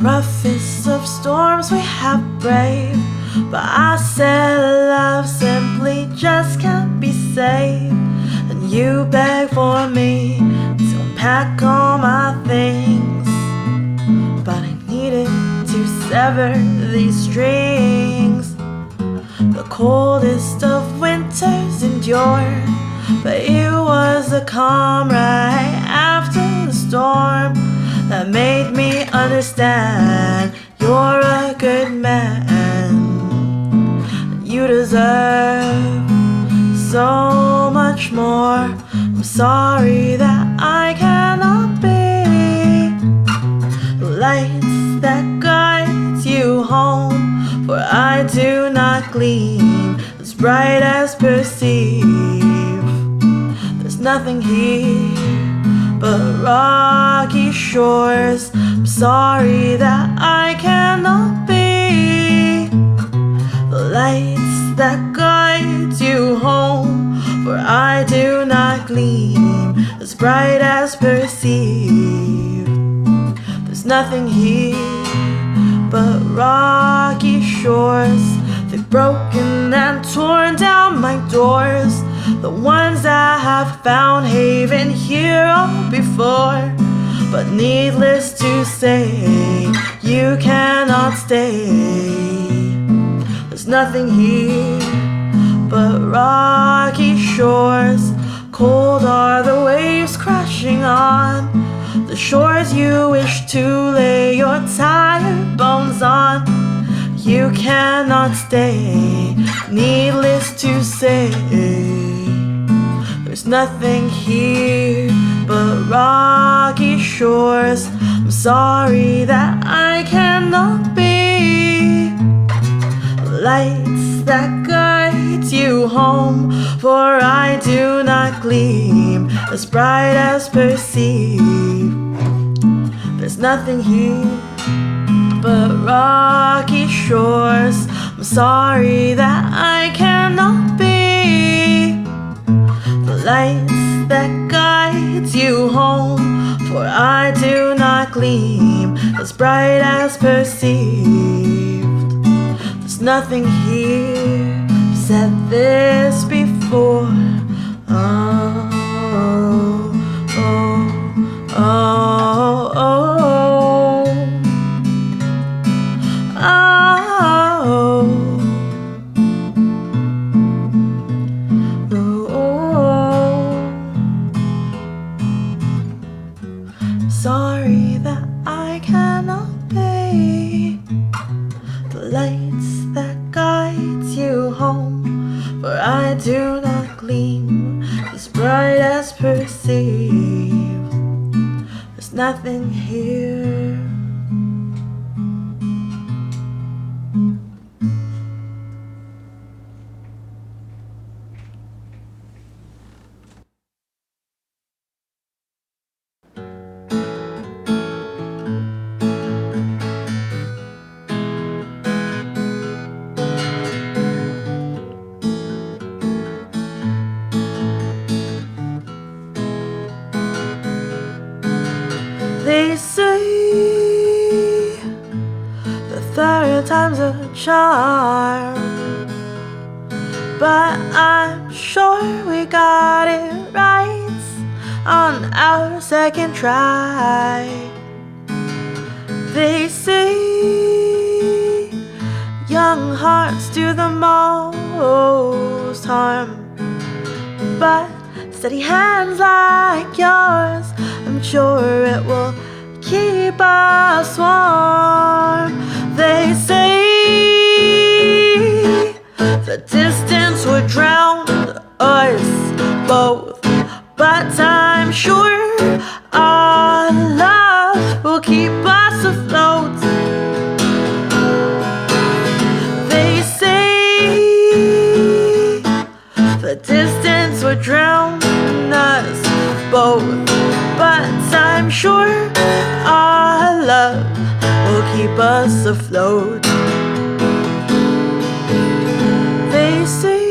roughest of storms we have braved, but I said love simply just can't be saved. And you begged for me to unpack all my things, but I needed to sever these strings. The coldest of winters endured, but it was the calm right after the storm that made me understand you're a good man. You deserve so much more. I'm sorry that I cannot be the lights that guide you home, for I do not gleam as bright as perceive. There's nothing here but rocky shores. I'm sorry that I cannot be the lights that guide you home, for I do not gleam as bright as perceive. There's nothing here but rocky shores. They've broken and torn down my doors, the ones that have found haven here all before. But needless to say, you cannot stay. There's nothing here but rocky shores. Cold are the waves crashing on the shores you wish to lay your tired bones on. You cannot stay, needless to say. There's nothing here but rocky shores. I'm sorry that I cannot be the lights that guide you home, for I do not gleam as bright as perceived. There's nothing here but rocky shores. I'm sorry that I cannot be the lights that guide you home, for I do not gleam as bright as perceived. There's nothing here. I've said this before. Oh, oh, oh, oh, oh. Sorry that I cannot be the lights that guide you home, for I do not gleam as bright as perceived. There's nothing here. They say the third time's a charm, but I'm sure we got it right on our second try. They say young hearts do the most harm, but steady hands like yours, I'm sure it will keep us warm. They say the distance would drown us both, but I'm sure our love will keep us afloat. They say the distance would drown us both, but I'm sure our love will keep us afloat. They say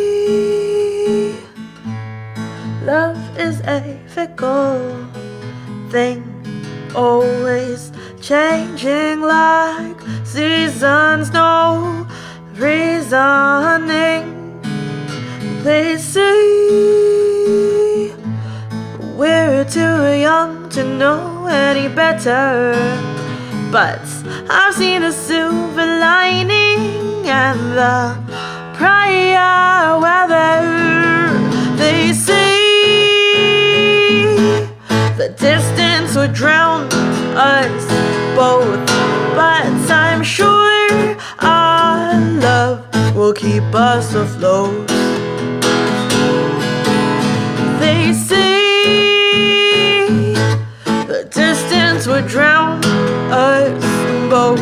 love is a fickle thing, always changing like seasons, no reasoning. They say we're too young to know any better, but I've seen the silver lining and the prior weather. They say the distance would drown us both, but I'm sure our love will keep us afloat. They say the distance would drown us both,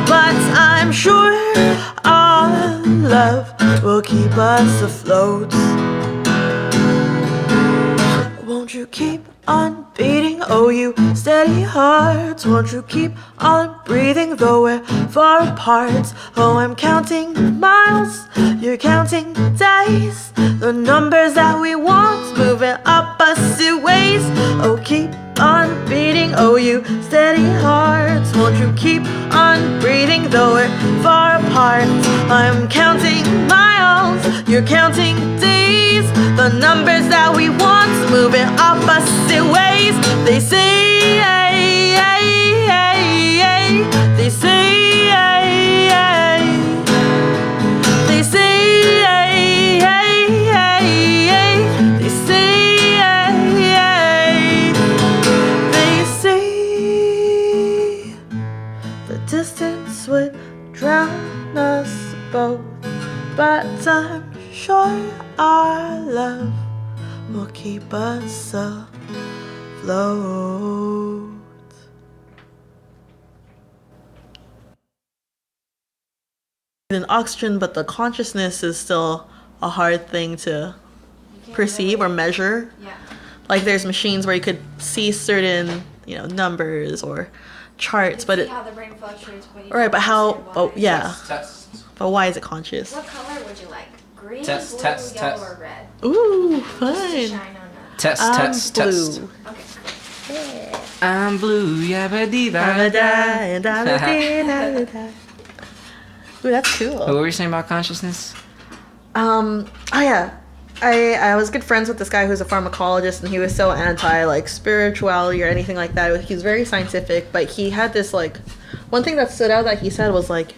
but I'm sure our love will keep us afloat. Won't you keep on beating, oh you steady hearts? Won't you keep on breathing though we're far apart? Oh, I'm counting miles, you're counting days, the numbers that we want moving opposite ways. Oh, keep on beating, oh you steady hearts. Won't you keep on breathing though we're far apart? I'm counting miles, you're counting days, the numbers that we want moving opposite ways. They say they say they say they say the distance would drown us both, but I'm sure our love will keep us afloat. In oxygen, but the consciousness is still a hard thing to perceive or measure. Yeah. Like there's machines where you could see certain, numbers or charts, but see how the brain fluctuates. Right, but how? Oh, yeah. Test. But why is it conscious? What color would you like? Green, Test, blue, test, yellow, test. or red? Ooh, Shine fun. on that. Test. Blue. Okay. I'm blue, yabba dee da da. Ooh, that's cool. What were you saying about consciousness? Oh yeah, I was good friends with this guy who's a pharmacologist, and he was so anti like spirituality or anything like that. He was very scientific, but he had this like one thing that stood out that he said was like,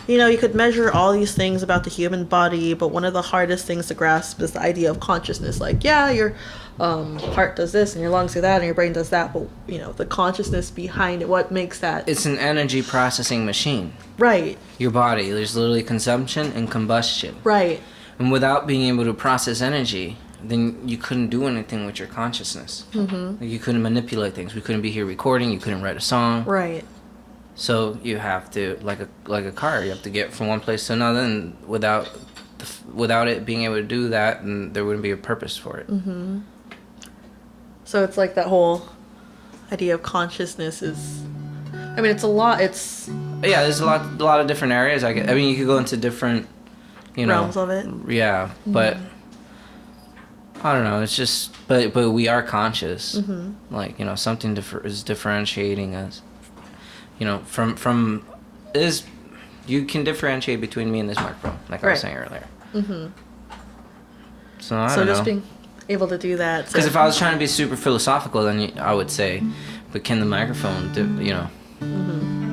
you could measure all these things about the human body, but one of the hardest things to grasp is the idea of consciousness. Like, yeah, your heart does this and your lungs do that and your brain does that, but the consciousness behind it, what makes that? It's an energy processing machine. Right. Your body, there's literally consumption and combustion. Right. And without being able to process energy, then you couldn't do anything with your consciousness. Mm-hmm. Like you couldn't manipulate things. We couldn't be here recording. You couldn't write a song. Right. So you have to, like a car, you have to get from one place to another, and without it being able to do that, then there wouldn't be a purpose for it. Mm-hmm. So it's like that whole idea of consciousness is, it's a lot. It's there's a lot of different areas. You could go into different, realms of it. Yeah, but I don't know. It's just, but we are conscious. Mm-hmm. Like something is differentiating us. From is you can differentiate between me and this microphone, like I was saying earlier. Mm-hmm. So I don't know. Just being able to do that. Because if I was trying to be super philosophical, then I would say, but can the microphone,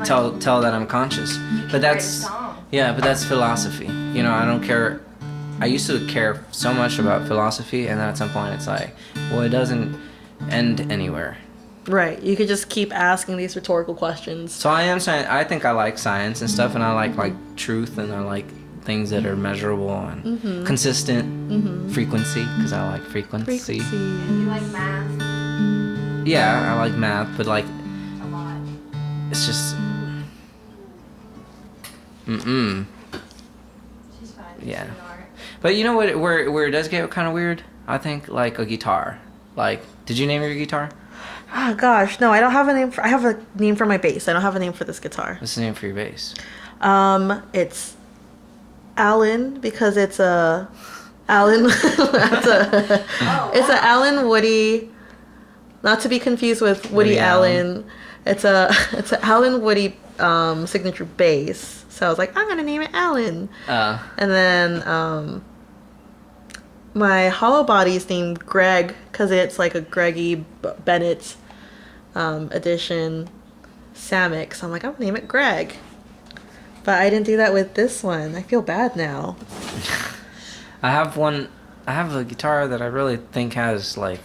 tell that I'm conscious? But that's philosophy. I don't care. I used to care so much about philosophy, and then at some point it's like, well, it doesn't end anywhere. Right. You could just keep asking these rhetorical questions. So I think I like science and stuff, and I like truth, and I like things that are measurable and consistent frequency, because I like frequency. And you like math? Yeah, I like math, but a lot. it's just She's fine. Yeah. But you know what? Where it does get kind of weird, I think, like a guitar. Like, did you name your guitar? Oh gosh, no, I don't have a name. I have a name for my bass. I don't have a name for this guitar. What's the name for your bass? It's Alan, because it's a Alan. It's a Alan Woody, not to be confused with Woody Allen. It's a Alan Woody signature bass. So I was like, I'm gonna name it Alan. And then my hollow body is named Greg because it's like a Greggy Bennett edition Samick. So I'm like, I'm gonna name it Greg. But I didn't do that with this one. I feel bad now. I have a guitar that I really think has like,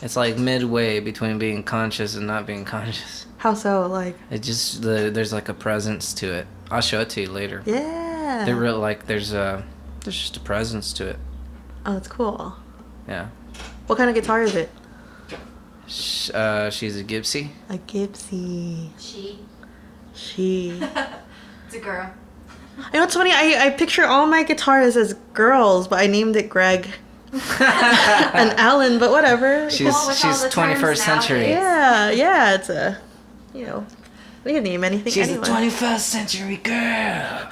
it's like midway between being conscious and not being conscious. How so? Like, it just there's like a presence to it. I'll show it to you later. Yeah. They're real, like there's just a presence to it. Oh, that's cool. Yeah. What kind of guitar is it? She's a Gibsy. A Gibsy. She. It's a girl. You know what's funny? I picture all my guitars as girls, but I named it Greg and Alan, but whatever. She's 21st century. Yeah, it's a, you know, we can name anything. She's anyone. a 21st century girl.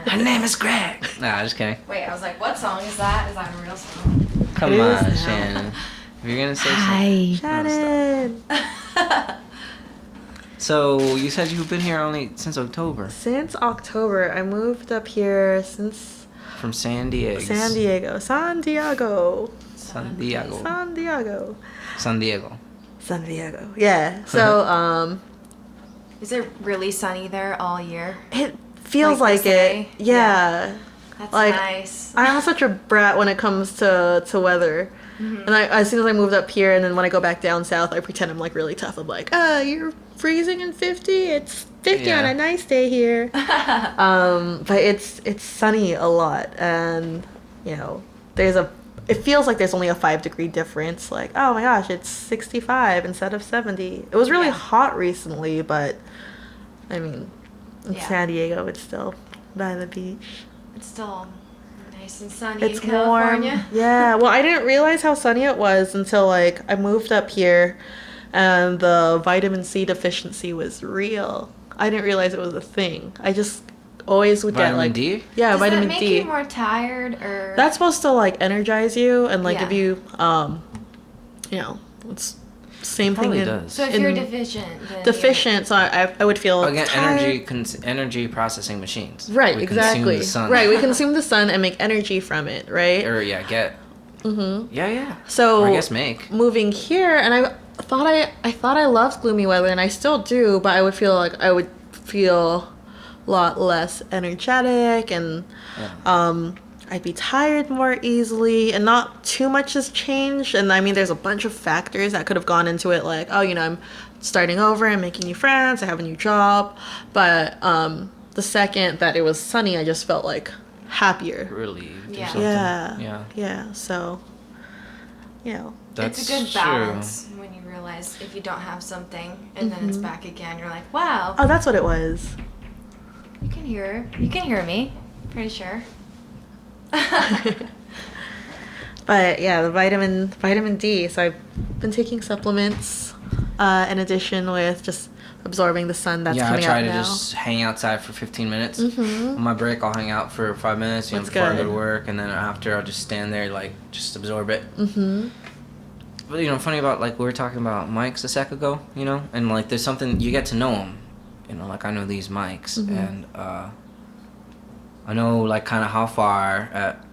Her name is Greg. Nah, just kidding. Wait, I was like, what song is that? Is that a real song? Come It on, is now. Shannon. If you're gonna say Shannon. So you said you've been here only since October. Since October, I moved up here since From San Diego. San Diego. San Diego. Yeah. So Is it really sunny there all year? it feels Like like this it. day? Yeah. That's Like, nice. I'm such a brat when it comes to weather. And as soon as I moved up here, and then when I go back down south, I pretend I'm like really tough. I'm like, you're freezing in 50. It's 50 on Yeah. a nice day here. But it's sunny a lot, and you know, it feels like there's only a 5-degree difference. Like, oh my gosh, it's 65 instead of 70. It was really Yeah. hot recently, but I mean, in Yeah. San Diego, it's still by the beach. It's still nice and sunny It's in California. warm. Yeah. Well, I didn't realize how sunny it was until like I moved up here, and the vitamin C deficiency was real. I didn't realize it was a thing. I just always would get Vitamin like D? Yeah, Does vitamin that make D. you more tired or? That's supposed to like energize you and like Yeah. give you you know, it's same Probably thing. does. So if you're deficient, then Deficient, so I would feel Again, tired. energy processing machines. Right, We exactly. Consume the sun. Right, we consume the sun and make energy from it, right? Or get. Mm-hmm. Yeah. So Or I guess make. moving here, and I thought I loved gloomy weather, and I still do, but I would feel a lot less energetic, and I'd be tired more easily, and not too much has changed. And I mean, there's a bunch of factors that could have gone into it, like, oh, you know, I'm starting over and making new friends, I have a new job, but the second that it was sunny, I just felt like happier. Relieved or Yeah. something. Yeah. So, you know. That's it's a good true. balance when you realize if you don't have something and then it's back again, you're like, wow. Oh, that's what it was. You can hear me. Pretty sure. But yeah, the vitamin D. So I've been taking supplements in addition with just absorbing the sun that's I coming try out to now. just hang outside for 15 minutes. On my break, I'll hang out for 5 minutes, That's before I go good. to work, and then after, I'll just stand there, like, just absorb it. Mm-hmm. But, you know, funny about, like, we were talking about mics a sec ago, you know? And, like, there's something, you get to know them. You know, like, I know these mics, and I know, like, kind of how far at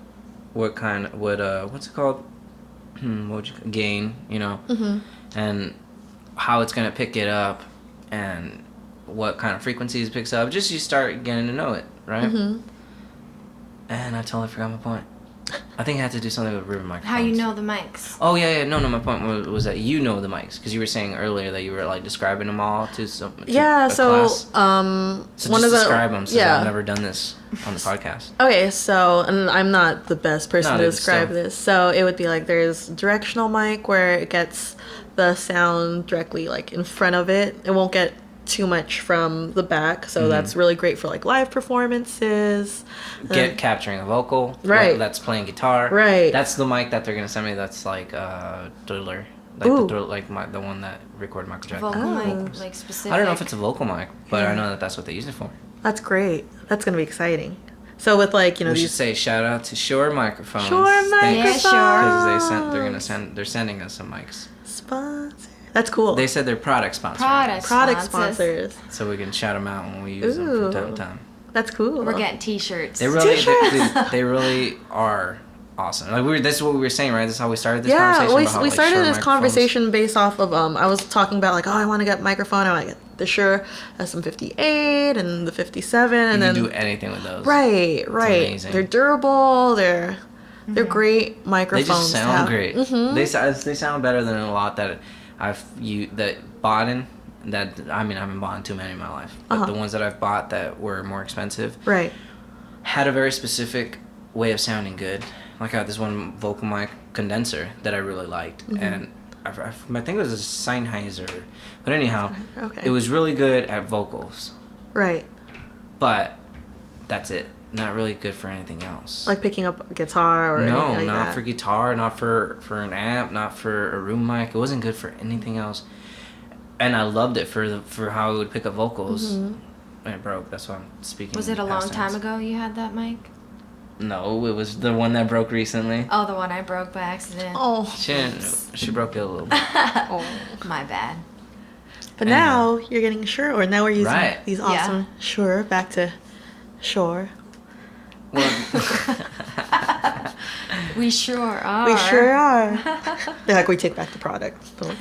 what's it called? Gain, you know? And how it's going to pick it up, and what kind of frequencies it picks up. Just you start getting to know it, right? And I totally forgot my point. I think it had to do something with river microphones. How you know the mics? Oh, yeah. No, my point was that you know the mics. Because you were saying earlier that you were, like, describing them all to some to Yeah. a So class. So one just of the describe them, since yeah. I've never done this on the podcast. Okay, so, and I'm not the best person No, to dude, describe still. this. So it would be like there's directional mic where it gets the sound directly like in front of it. It won't get too much from the back, so that's really great for like live performances. Capturing a vocal. Right. That's playing guitar. Right. That's the mic that they're going to send me that's like Doodler. Like Ooh. the one that recorded Michael Jackson. Vocal Oh. mic, like specific. I don't know if it's a vocal mic, but I Yeah. know that that's what they use it for. That's great. That's gonna be exciting. So with like, you know, We should these say shout out to Shure Microphones. Shure Yeah, Microphones. sure. Because they're sending us some mics. sponsor That's cool. They said they're product sponsors. Product sponsors. So we can shout them out when we use them from time to time. That's cool. We're getting T-shirts. They really are awesome. Like this is what we were saying, right? This is how we started this conversation. Yeah, we started this conversation based off of I was talking about like, oh, I want to get a microphone. I want to get the Shure SM58 and the 57, and then do anything with those. Right. Amazing. They're durable. They're great microphones. They just sound great. Mm-hmm. They sound better than a lot that I've bought in. That I haven't bought too many in my life, but the ones that I've bought that were more expensive, right, had a very specific way of sounding good. Like I had this one vocal mic condenser that I really liked, and I think it was a Sennheiser, but anyhow, it was really good at vocals. Right. But that's it. Not really good for anything else. Like picking up a guitar or anything like not that. for guitar, not for an amp, not for a room mic. It wasn't good for anything else. And I loved it for how it would pick up vocals. And it broke. That's why I'm speaking. Was it a long time ago you had that mic? No, it was the one that broke recently. Oh, the one I broke by accident. Oh. She broke it a little bit. Oh, my bad. But now you're getting Shure, or now we're using these awesome Shure. Back to Shure. Well, we sure are. We sure are. They're like, we take back the product. So like,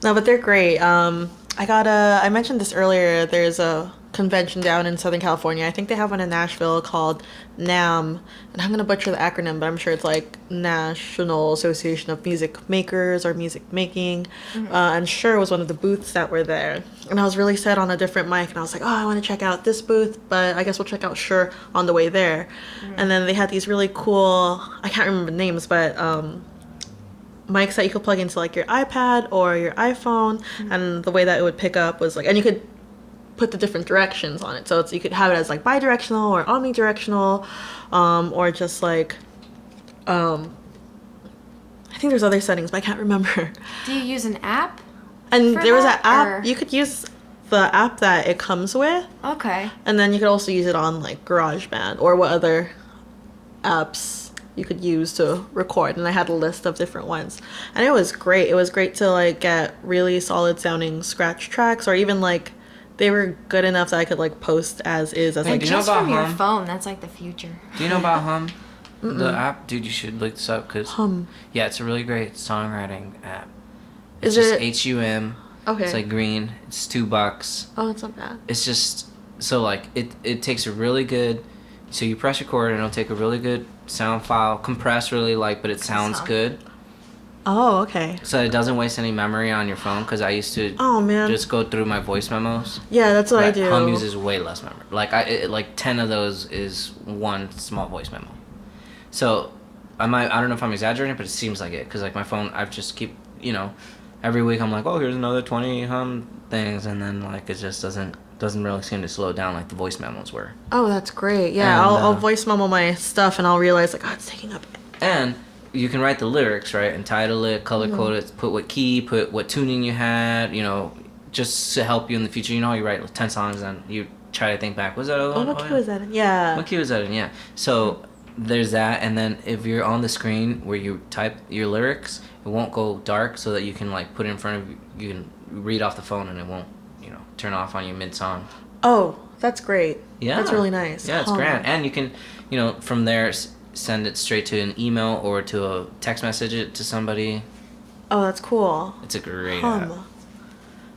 no, but they're great. I mentioned this earlier. There's a convention down in Southern California. I think they have one in Nashville called NAMM, and I'm gonna butcher the acronym, but I'm sure it's like National Association of Music Makers or Music Making. And Shure was one of the booths that were there, and I was really set on a different mic, and I was like, oh, I want to check out this booth, but I guess we'll check out Shure on the way there. And then they had these really cool, I can't remember the names, but mics that you could plug into like your iPad or your iPhone, and the way that it would pick up was like, and you could put the different directions on it, so you could have it as like bidirectional or omnidirectional, or just like I think there's other settings, but I can't remember. Do you use an app? And there was an app, you could use the app that it comes with. Okay. And then you could also use it on like GarageBand or what other apps you could use to record, and I had a list of different ones, and it was great. It was great to like get really solid sounding scratch tracks, or even like they were good enough that I could like post as is, as like do you just know about from your Hum? phone. That's like the future. Do you know about Hum? The app, dude, you should look this up, because Hum. Yeah, it's a really great songwriting app. Is It's it just HUM. okay? It's like green. It's $2. Oh, it's not bad. It's just so like it takes a really good. So you press record and it'll take a really good sound file, compress really but it sounds good. Oh, okay. So it doesn't waste any memory on your phone, because I used to just go through my voice memos. Yeah, that's what I do. Hum uses way less memory. Like 10 of those is one small voice memo. So I don't know if I'm exaggerating, but it seems like it, because like my phone, I just keep, every week I'm like, oh, here's another 20 Hum things, and then like it just doesn't really seem to slow down like the voice memos were. Oh, that's great. Yeah, And, I'll voice memo my stuff, and I'll realize like, oh, it's taking up. And you can write the lyrics, right, and title it, color code it, put what key, put what tuning you had, just to help you in the future. You write 10 songs and you try to think back, was that a Oh, what key was that in? Yeah. What key was that in? Yeah. So there's that, and then if you're on the screen where you type your lyrics, it won't go dark, so that you can like put it in front of you. You can read off the phone, and it won't, turn off on you mid-song. Oh, that's great. Yeah. That's really nice. Yeah, it's grand. And you can, from there, send it straight to an email or to a text message it to somebody. Oh, that's cool. It's a great Hum.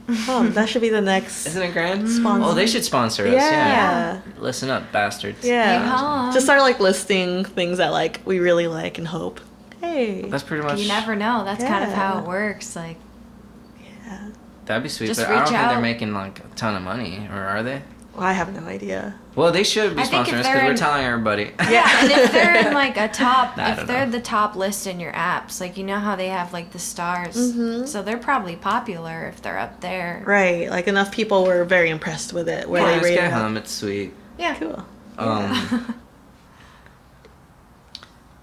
app. Hum. That should be the next. Isn't it grand? Sponsor. Oh, they should sponsor us. Yeah. Listen up, bastards. Yeah. Hey, Hum. Just start like listing things that like we really like and hope. Hey. That's pretty much. You never know. That's kind of how Yeah. it works. Like, Yeah. That'd be sweet, Just but I don't reach think they're out. making like a ton of money, or are they? Well, I have no idea. Well, they should be I think if sponsoring us, they're because we're in- telling everybody. yeah, and if they're in like a top, I if don't they're know. the top list in your apps, like how they have like the stars, so they're probably popular if they're up there. Right. Like enough people were very impressed with it. Where Yeah, they just rated get it. Hum. It's sweet. Yeah. Cool. I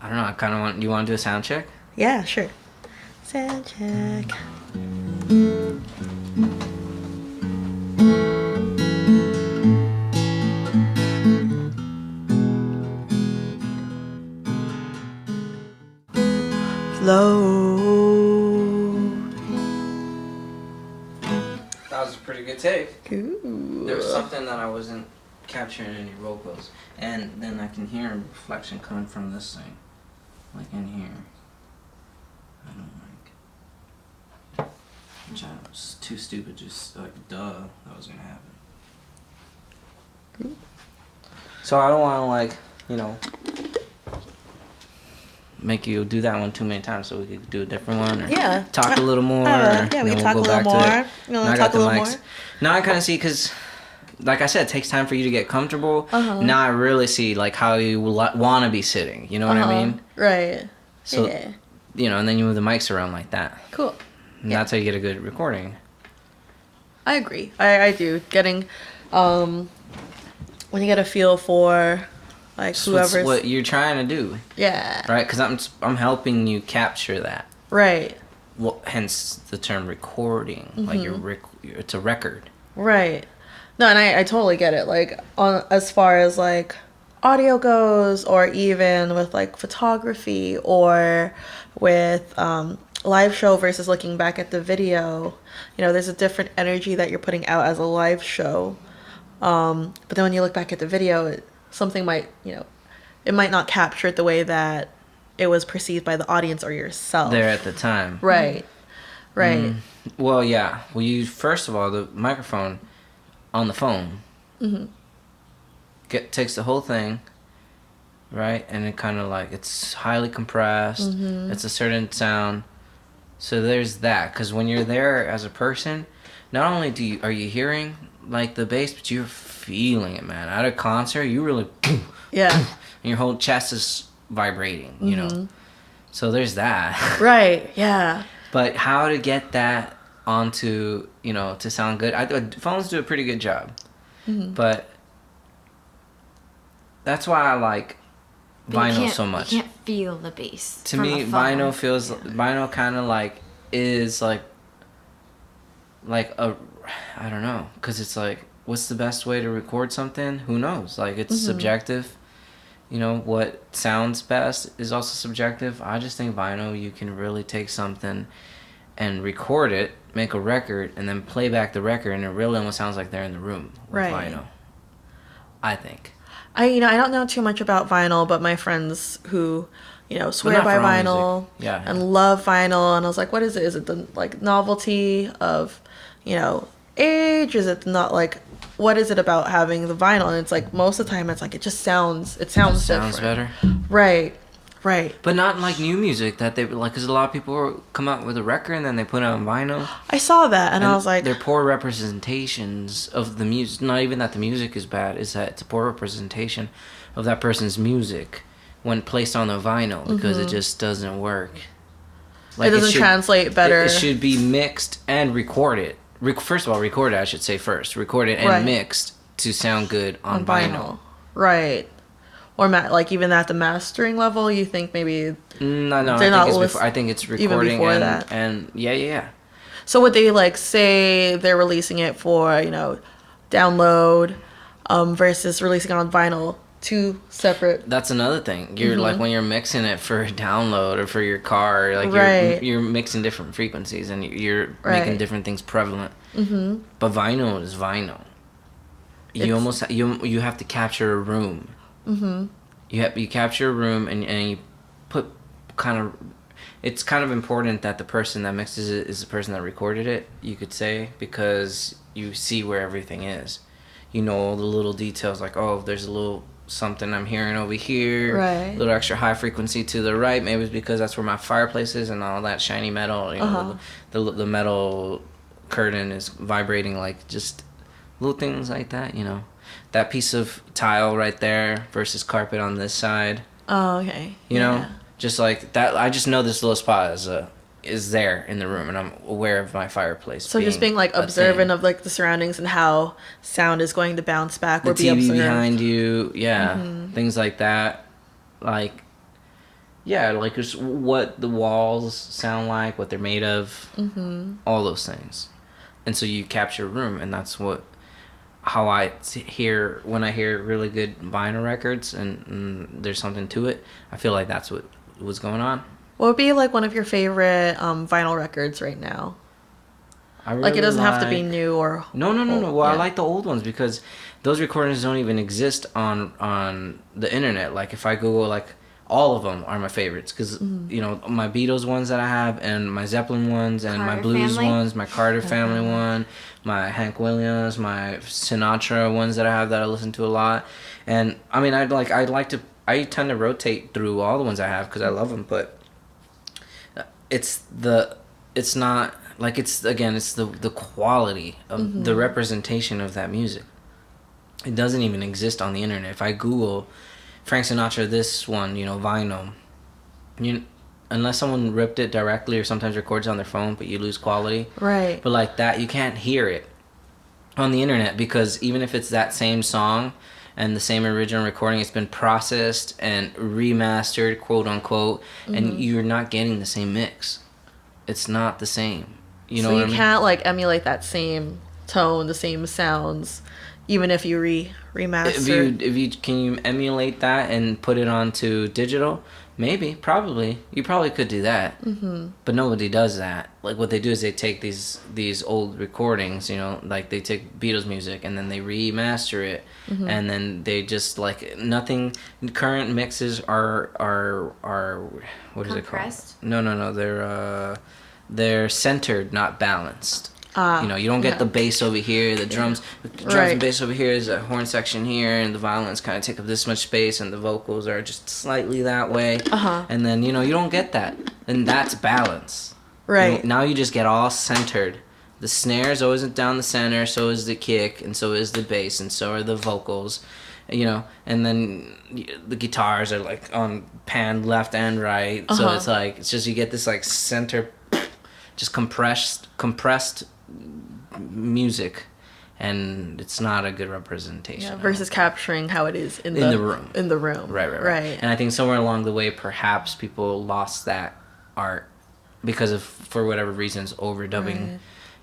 don't know. I kind of want. You want to do a sound check? Yeah, sure. Sound check. load. That was a pretty good take. Ooh. There was something that I wasn't capturing in your vocals, and then I can hear a reflection coming from this thing, like in here. I don't like. Which I was too stupid, just like duh, that was gonna happen. So I don't want to like, you know, make you do that one too many times, so we could do a different one. Or Yeah. talk a little more. Yeah, we can talk a little more. You know, talk a little more. Now I kind of see, because, like I said, it takes time for you to get comfortable. Now I really see like how you want to be sitting. You know what I mean? Right. So, yeah. you know, and then you move the mics around like that. Cool. And that's how you get a good recording. I agree. I do. Getting, when you get a feel for, like, whoever's... what you're trying to do. Yeah. Right? Because I'm helping you capture that. Right. Well, hence the term recording. Like, it's a record. Right. No, and I totally get it. Like, as far as, like, audio goes, or even with, like, photography, or with live show versus looking back at the video, you know, there's a different energy that you're putting out as a live show. But then when you look back at the video, something might, you know, it might not capture it the way that it was perceived by the audience or yourself. There at the time. Right. Right. Well, yeah. Well, you, first of all, the microphone on the phone takes the whole thing, right? And it kind of like, it's highly compressed. It's a certain sound. So there's that. Because when you're there as a person, not only are you hearing like the bass, but you're feeling it, man. At a concert, you really, Yeah. and your whole chest is vibrating, you know. So there's that. Right. Yeah. But how to get that onto, you know, to sound good? Phones do a pretty good job. But that's why I like vinyl so much. You can't feel the bass. To me, vinyl kind of like is like a, I don't know, because it's like, what's the best way to record something? Who knows? Like, it's subjective. You know, what sounds best is also subjective. I just think vinyl, you can really take something and record it, make a record, and then play back the record, and it really almost sounds like they're in the room with vinyl. I think. I don't know too much about vinyl, but my friends who, you know, swear by vinyl and love vinyl, and I was like, what is it? Is it the, like, novelty of, you know, age? Is it not, like, what is it about having the vinyl? And it's like, most of the time it's like, it sounds different. Better. Right. But not like new music that they like, because a lot of people come out with a record and then they put it on vinyl. I saw that and I was like, they're poor representations of the music. Not even that the music is bad, is that it's a poor representation of that person's music when placed on the vinyl, because it just doesn't work. Like, it doesn't translate better. It should be mixed and recorded. First of all, recorded, I should say first. Recorded and mixed to sound good on vinyl. Right. Or like even at the mastering level, you think maybe no, I think it's recording even before and, that. And yeah. So would they like say they're releasing it for, you know, download versus releasing it on vinyl? Two separate. That's another thing. You're like, when you're mixing it for download or for your car, like you're mixing different frequencies and you're making different things prevalent. But vinyl is vinyl. You have to capture a room. You capture a room and you put it's kind of important that the person that mixes it is the person that recorded it, you could say, because you see where everything is. You know all the little details, like, oh, there's a little something I'm hearing over here, a little extra high frequency to the right, maybe it's because that's where my fireplace is and all that shiny metal, you know, the metal curtain is vibrating, like just little things like that, you know. That piece of tile right there versus carpet on this side. Oh, okay. You know, just like that. I just know this little spot is there in the room, and I'm aware of my fireplace. So just being like observant of like the surroundings and how sound is going to bounce back or be observed. The TV behind you, things like that. Like, like just what the walls sound like, what they're made of, all those things. And so you capture a room, and that's how I hear when I hear really good vinyl records and there's something to it. I feel like that's what was going on. What would be like one of your favorite vinyl records right now? I really Like it doesn't have to be new or No. Well, yeah. I like the old ones because those recordings don't even exist on the internet. Like if I Google, like all of them are my favorites because you know my Beatles ones that I have and my Zeppelin ones and my Carter blues family? ones, my Carter family one, my Hank Williams, my Sinatra ones that I have that I listen to a lot. And I mean, I tend to rotate through all the ones I have because I love them, but it's not like it's the quality of the representation of that music. It doesn't even exist on the internet. If I Google Frank Sinatra, this one, you know, vinyl, unless someone ripped it directly or sometimes records on their phone, but you lose quality. Right. But like that, you can't hear it on the internet because even if it's that same song and the same original recording, it's been processed and remastered, quote unquote, and you're not getting the same mix. It's not the same. You know so what you I mean? can't like emulate that same tone, the same sounds, even if you remaster. If you can you emulate that and put it onto digital, maybe, probably, you probably could do that. But nobody does that. Like what they do is they take these old recordings, you know, like they take Beatles music and then they remaster it, and then they just like nothing. Current mixes are what is it called? Compressed? No. They're centered, not balanced. You know, you don't get the bass over here, the drums and bass over here, is a horn section here, and the violins kind of take up this much space, and the vocals are just slightly that way. And then, you know, you don't get that. And that's balance. Right. Now you just get all centered. The snare's always down the center, so is the kick, and so is the bass, and so are the vocals. You know, and then the guitars are like on pan left and right. So it's like, it's just, you get this like center, just compressed music, and it's not a good representation. Versus capturing how it is in the room. In the room. Right. And I think somewhere along the way, perhaps people lost that art because of, for whatever reasons, overdubbing,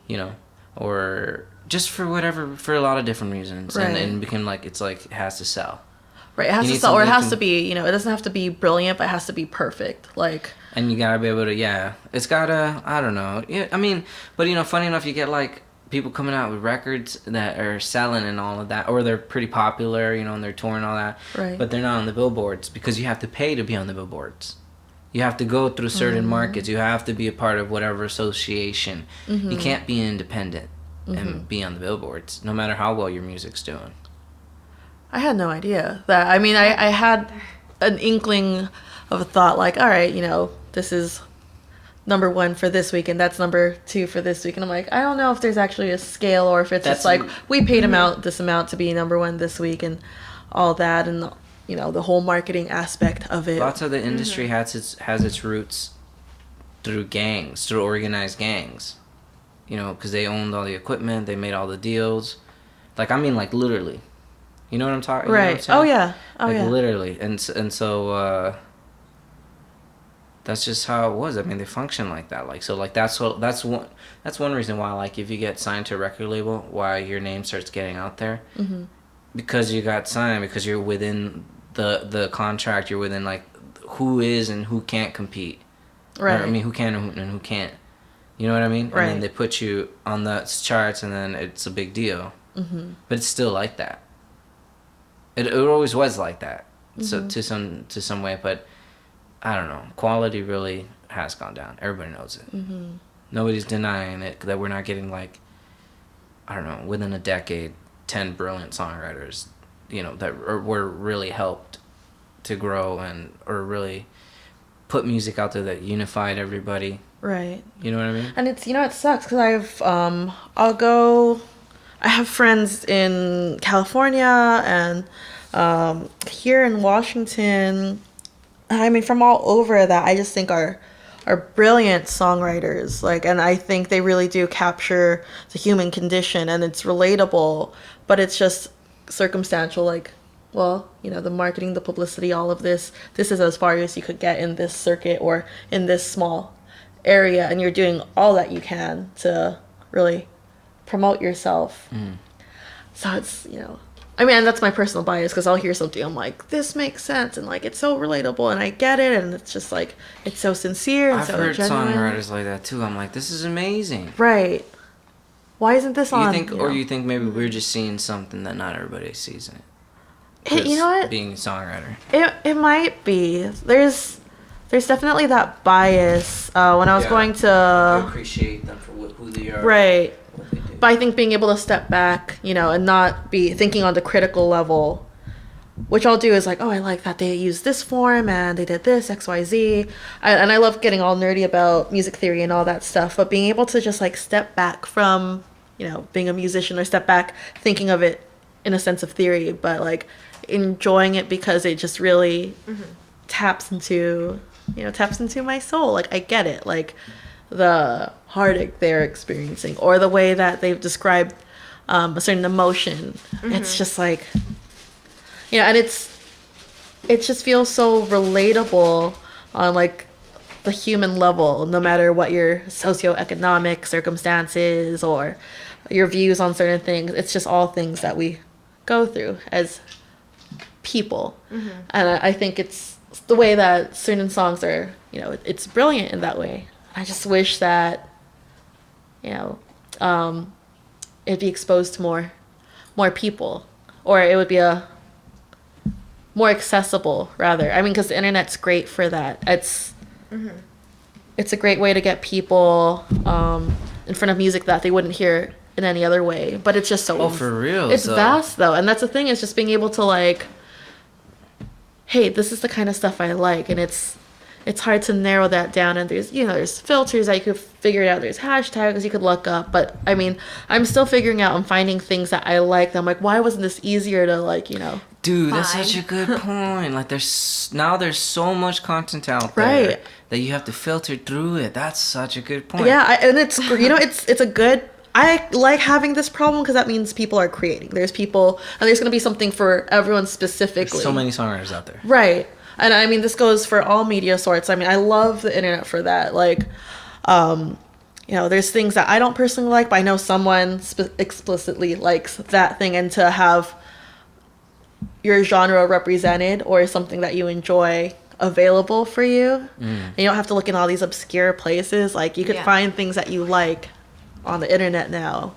you know, or just for a lot of different reasons, and it became like, it's like, it has to sell. Right, it has to sell, or it has to be, you know, it doesn't have to be brilliant, but it has to be perfect. Like, and you gotta be able to, it's gotta, I don't know. Yeah, I mean, but you know, funny enough, you get like people coming out with records that are selling and all of that, or they're pretty popular, you know, and they're touring and all that. Right. But they're not on the billboards because you have to pay to be on the billboards. You have to go through certain markets. You have to be a part of whatever association. You can't be independent and be on the billboards, no matter how well your music's doing. I had no idea that. I mean, I had an inkling of a thought, like, all right, you know, this is number 1 for this week, and that's number 2 for this week. And I'm like, I don't know if there's actually a scale, or if it's just like, we paid him out this amount to be number 1 this week, and all that, and, you know, the whole marketing aspect of it. Lots of the industry has its roots through gangs, through organized gangs. You know, because they owned all the equipment, they made all the deals. Like, I mean, like, literally. You know what I'm talking about? Right. Oh, yeah. Oh, like, yeah. literally. And so, that's just how it was. I mean, they function like that. Like, so, like, that's one reason why, like, if you get signed to a record label, why your name starts getting out there. Because you got signed, because you're within the contract, you're within, like, who is and who can't compete. Right. Or, I mean, who can and who can't. You know what I mean? Right. And then they put you on the charts, and then it's a big deal. But it's still like that. It always was like that, so to some way. But I don't know. Quality really has gone down. Everybody knows it. Nobody's denying it, that we're not getting, like, I don't know, within a decade, 10 brilliant songwriters, you know, that were really helped to grow or really put music out there that unified everybody. Right. You know what I mean? And it's, you know, it sucks because I have friends in California and here in Washington. I mean, from all over that I just think are brilliant songwriters. Like, and I think they really do capture the human condition, and it's relatable, but it's just circumstantial. Like, well, you know, the marketing, the publicity, all of this is as far as you could get in this circuit or in this small area, and you're doing all that you can to really promote yourself. So it's, you know, I mean, and that's my personal bias because I'll hear something, I'm like, this makes sense, and like it's so relatable, and I get it, and it's just like it's so sincere and I've so heard genuine. songwriters like that too. I'm like, this is amazing. Right. Why isn't this on? You think maybe we're just seeing something that not everybody sees in it? You know what? Being a songwriter. It might be. There's definitely that bias. When I was going to appreciate them for who they are. right. What they do. But I think being able to step back, and not be thinking on the critical level, which I'll do is like, oh, I like that they used this form and they did this, X, Y, Z. And I love getting all nerdy about music theory and all that stuff. But being able to just like step back from, being a musician, or step back thinking of it in a sense of theory, but like enjoying it because it just really taps into my soul. Like I get it. Like the heartache they're experiencing, or the way that they've described a certain emotion. It's just like, and it just feels so relatable on like the human level, no matter what your socioeconomic circumstances or your views on certain things. It's just all things that we go through as people. And I think it's the way that certain songs are, it's brilliant in that way. I just wish that, it'd be exposed to more people, or it would be a more accessible, rather. I mean, because the internet's great for that. It's a great way to get people in front of music that they wouldn't hear in any other way. But it's just so... Oh, for real? It's vast, though. And that's the thing, is just being able to, like, hey, this is the kind of stuff I like. And it's hard to narrow that down. And there's filters that you could figure out. There's hashtags you could look up. But, I mean, I'm still figuring out and finding things that I like. That I'm like, why wasn't this easier to, like, Dude, that's such a good point. Like, there's so much content out there that you have to filter through it. That's such a good point. Yeah, and it's it's a good. I like having this problem because that means people are creating. There's people, and there's gonna be something for everyone specifically. There's so many songwriters out there. Right, and I mean this goes for all media sorts. I mean, I love the internet for that. Like, there's things that I don't personally like, but I know someone explicitly likes that thing, and to have your genre represented or something that you enjoy available for you, and you don't have to look in all these obscure places. Like you could find things that you like on the internet now,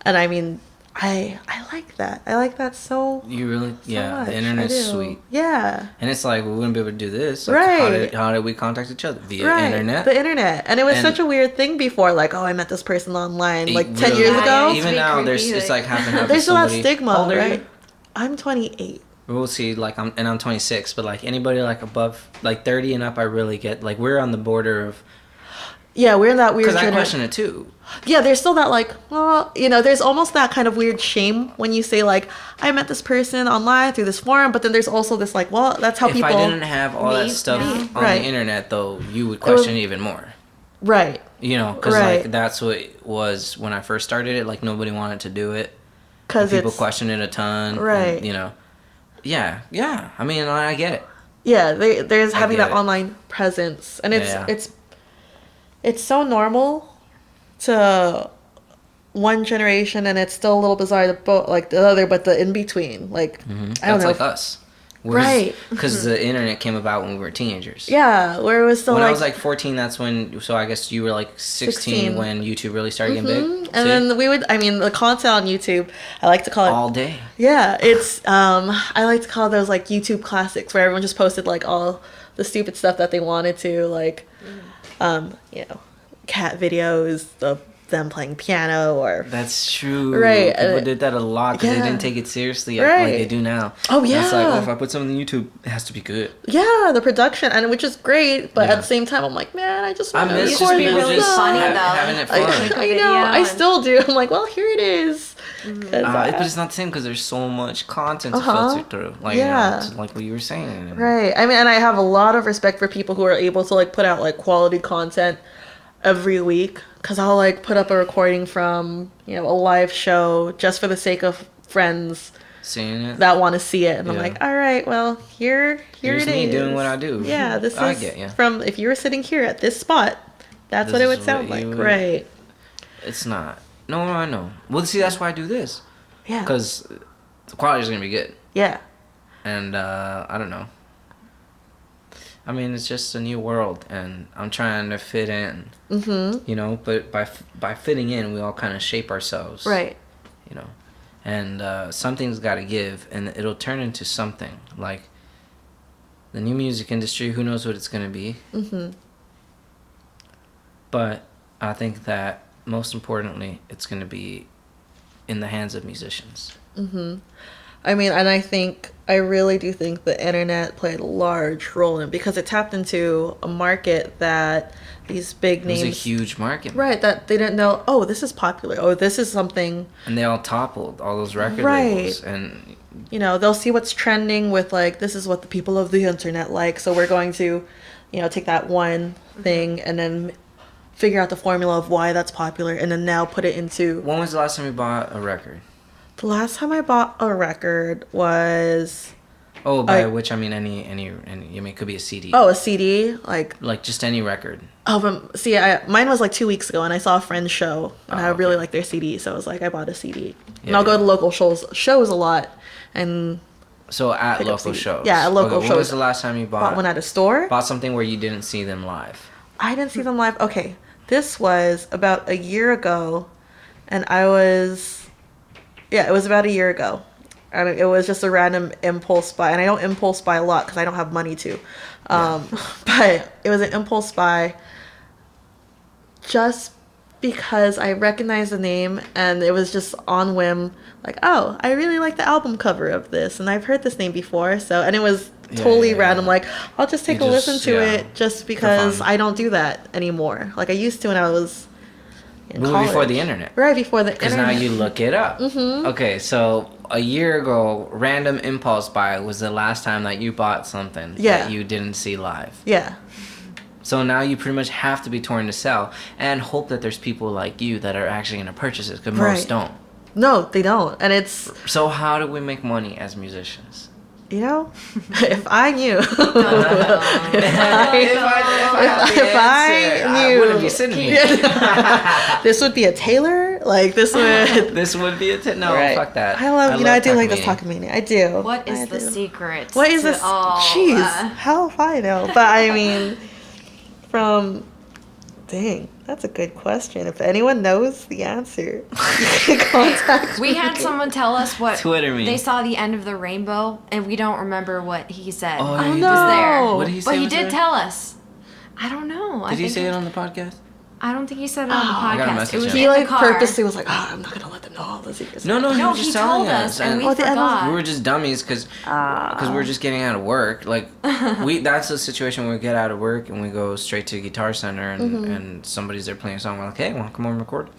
and I mean I like that. I like that so you really much. The internet's sweet. Yeah, and it's like we wouldn't be able to do this. Like, right. How did we contact each other? Via internet. The internet. And it was such a weird thing before, like, oh, I met this person online like 10 years ago. Even now it's like half and half. There's still that stigma, right? You? I'm 28. We'll see, like, I'm 26, but like anybody like above like 30 and up, I really get like we're on the border of. Yeah, we're in that weird. Because I question it too. Yeah, there's still that like, well, there's almost that kind of weird shame when you say like, I met this person online through this forum, but then there's also this like, well, that's how people. If I didn't have all that stuff on the internet, though, you would question it even more. Right. Because like that's what it was when I first started it. Like nobody wanted to do it. Because people question it a ton. Right. And, Yeah. I mean, I get it. Yeah, there's having that online presence, and it's so normal to one generation, and it's still a little bizarre to like the other, but the in between, like I don't know. That's like us. Right. Because the internet came about when we were teenagers. Yeah, where it was still when like... I was like 14, that's when... So I guess you were like 16 when YouTube really started getting big. And then the content on YouTube, I like to call it... All day. Yeah, it's... I like to call those like YouTube classics, where everyone just posted like all the stupid stuff that they wanted to, like, cat videos, them playing piano, or... That's true. Right. People did that a lot because they didn't take it seriously like they do now. Oh, yeah. It's like, if I put something on YouTube, it has to be good. Yeah, the production, and which is great, but at the same time, I'm like, man, I just want to record just people just funny, having it fun. I know, I still do. I'm like, well, here it is. But it's not the same because there's so much content to filter through. Like, like what you were saying. Right. I mean, and I have a lot of respect for people who are able to like put out like quality content every week, because I'll like put up a recording from a live show just for the sake of friends seeing it that want to see it, and I'm like, all right, well, here's it me is doing what I do. Yeah, this I is get you. From if you were sitting here at this spot, that's what it would sound like. Right. It's not. No, I know. Well, see, that's why I do this. Yeah. Because the quality's gonna be good. Yeah. And I don't know. I mean, it's just a new world, and I'm trying to fit in. Mm-hmm. You know, but by fitting in, we all kind of shape ourselves. Right. You know, and something's got to give, and it'll turn into something. Like the new music industry, who knows what it's gonna be. Mm-hmm. But I think that most importantly, it's gonna be in the hands of musicians. Mm-hmm. I mean, and I really do think the internet played a large role in it because it tapped into a market that these big names... It was a huge market. Right, that they didn't know, oh, this is popular, oh, this is something... And they all toppled all those record labels. And you know, they'll see what's trending with, like, this is what the people of the internet like, so we're going to, you know, take that one thing and then figure out the formula of why that's popular and then now put it into... When was the last time you bought a record? The last time I bought a record was... Oh, by which I mean any. I mean, it could be a CD. Oh, a CD, like just any record. Oh, but see, mine was like 2 weeks ago, and I saw a friend's show, and I really liked their CD, so I was like, I bought a CD. Yeah, and I'll go to local shows a lot, and so at local shows. Yeah, at local shows. When was the last time you bought one at a store? Bought something where you didn't see them live. I didn't see them live. Okay, this was about a year ago, and I was. Yeah, it was about a year ago. And it was just a random impulse buy. And I don't impulse buy a lot because I don't have money to. But it was an impulse buy just because I recognized the name. And it was just on whim. Like, oh, I really like the album cover of this. And I've heard this name before. And it was totally random. Like, I'll just take a listen to it just because I don't do that anymore. Like I used to when I was... Before the internet. Right, before the internet. Because now you look it up. Mm-hmm. Okay, so a year ago, random impulse buy was the last time that you bought something that you didn't see live. Yeah. So now you pretty much have to be torn to sell and hope that there's people like you that are actually going to purchase it, because most don't. No, they don't. And it's... So how do we make money as musicians? You know, if I knew, if I knew, I wouldn't be sitting here. This would be a tailor. Like this would. This would be a no. Right. Fuck that. I love I do like this talking meeting. I do. What is the secret? What is this? Jeez, how if I know? But I mean, dang. That's a good question. If anyone knows the answer, you can contact me. We had someone tell us what Twitter me. They saw the end of the rainbow, and we don't remember what he said. Oh, he no. was there. What did he say? But he did tell us. I don't know. Did he say it on the podcast? I don't think he said it on the podcast. It was he like purposely was like, I'm not gonna let them know all the secrets. No, he just told us, and we forgot. We were just dummies because we were just getting out of work. Like that's the situation where we get out of work and we go straight to Guitar Center and somebody's there playing a song. We're like, hey, want to come over and record?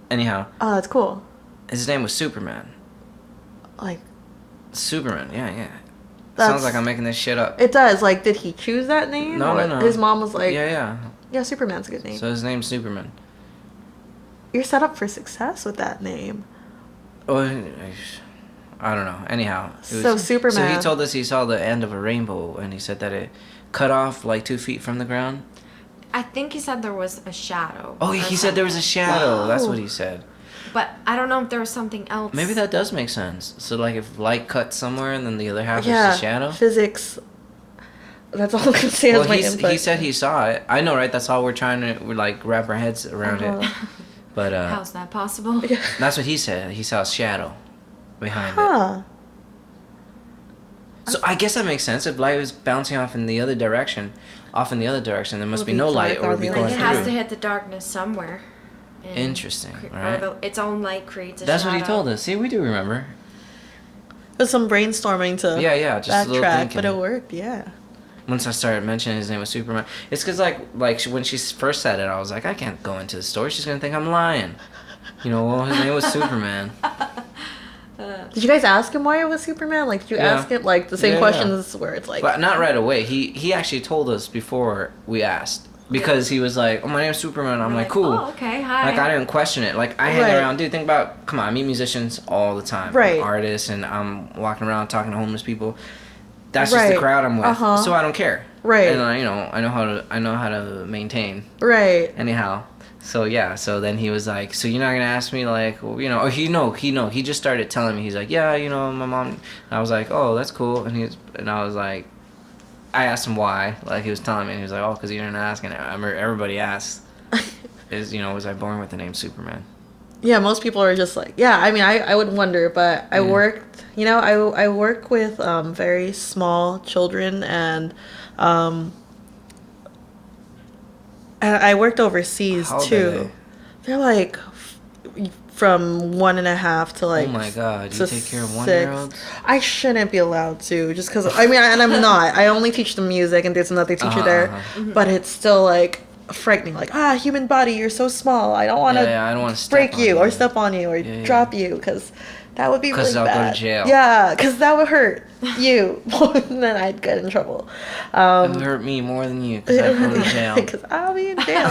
Anyhow. Oh, that's cool. His name was Superman. Like. Superman, yeah. Sounds like I'm making this shit up. It does. Like, did he choose that name? No. His mom was like. Yeah, Superman's a good name. So his name's Superman. You're set up for success with that name. Oh, I don't know. Anyhow. Superman. So he told us he saw the end of a rainbow, and he said that it cut off like 2 feet from the ground. I think he said there was a shadow. Oh, he said there was a shadow. Wow. That's what he said. But I don't know if there was something else. Maybe that does make sense. So like if light cuts somewhere and then the other half is the shadow? Physics. That's all I can say as my input. He said he saw it. I know, right? That's all we're trying to like wrap our heads around it. But how's that possible? That's what he said. He saw a shadow behind it. So I guess that makes sense. If light was bouncing off in the other direction, there must be no light, or be going through. It has to hit the darkness somewhere. Interesting. Right? Its own light creates a That's shadow. What he told us. See, we do remember. There's some brainstorming to just a little thinking. But it worked, yeah. Once I started mentioning his name was Superman, it's because like when she first said it, I was like, I can't go into the store. She's gonna think I'm lying. You know, well, his name was Superman. Did you guys ask him why it was Superman? Like, did you ask him like the same questions where it's like? But not right away. He actually told us before we asked. Because he was like, oh, my name's Superman. I'm like, cool. Oh, okay, hi. Like, I didn't question it. Like, I hang around. Dude, think about, come on, I meet musicians all the time. Right. Artists, and I'm walking around talking to homeless people. That's just the crowd I'm with. So I don't care. Right. And I know how to maintain. Right. Anyhow. So yeah, so then he was like, so you're not gonna ask me like, well, or he just started telling me, he's like, yeah, my mom. And I was like, oh, that's cool. And I was like, I asked him why, like he was telling me, and he was like, oh, because you didn't ask, and I remember everybody asks, was I born with the name Superman? Yeah, most people are just like, yeah. I mean, I would wonder, but I worked, I work with very small children, and I worked overseas too. They're like from 1.5 to like. Oh my God! You take care of 6. 1-year-olds? I shouldn't be allowed to, just because. I mean, and I'm not. I only teach them music, and there's another teacher there, but it's still like frightening. Like, human body, you're so small. I don't want to. I don't want to break you or step on you or drop you, because that would be really bad. Because I'll go to jail. Yeah, because that would hurt you more than I'd get in trouble. It would hurt me more than you, because I'll go to jail. Because I'll be in jail.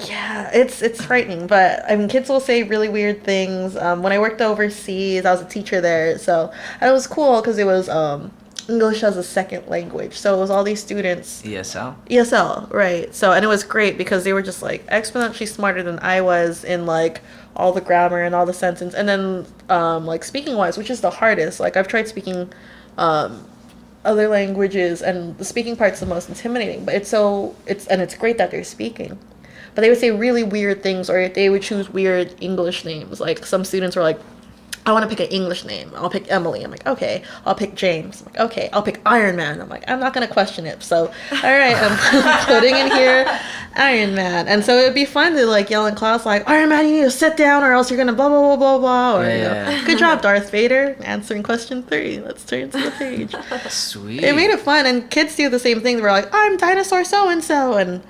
Yeah, it's frightening. But I mean, kids will say really weird things. When I worked overseas, I was a teacher there, and it was cool because it was English as a second language. So it was all these students. ESL, right. So, and it was great because they were just like exponentially smarter than I was in like all the grammar and all the sentence. And then like speaking wise, which is the hardest. Like I've tried speaking other languages, and the speaking part's the most intimidating, but it's great that they're speaking. But they would say really weird things, or they would choose weird English names. Like some students were like, I want to pick an English name. I'll pick Emily. I'm like, okay. I'll pick James. I'm like, okay. I'll pick Iron Man. I'm like, I'm not going to question it. So, all right, I'm putting in here Iron Man. And so it would be fun to like yell in class like, Iron Man, you need to sit down or else you're going to blah, blah, blah, blah, blah. Or, good job, Darth Vader, answering question 3. Let's turn to the page. Sweet. It made it fun. And kids do the same thing. They're like, I'm dinosaur so-and-so. And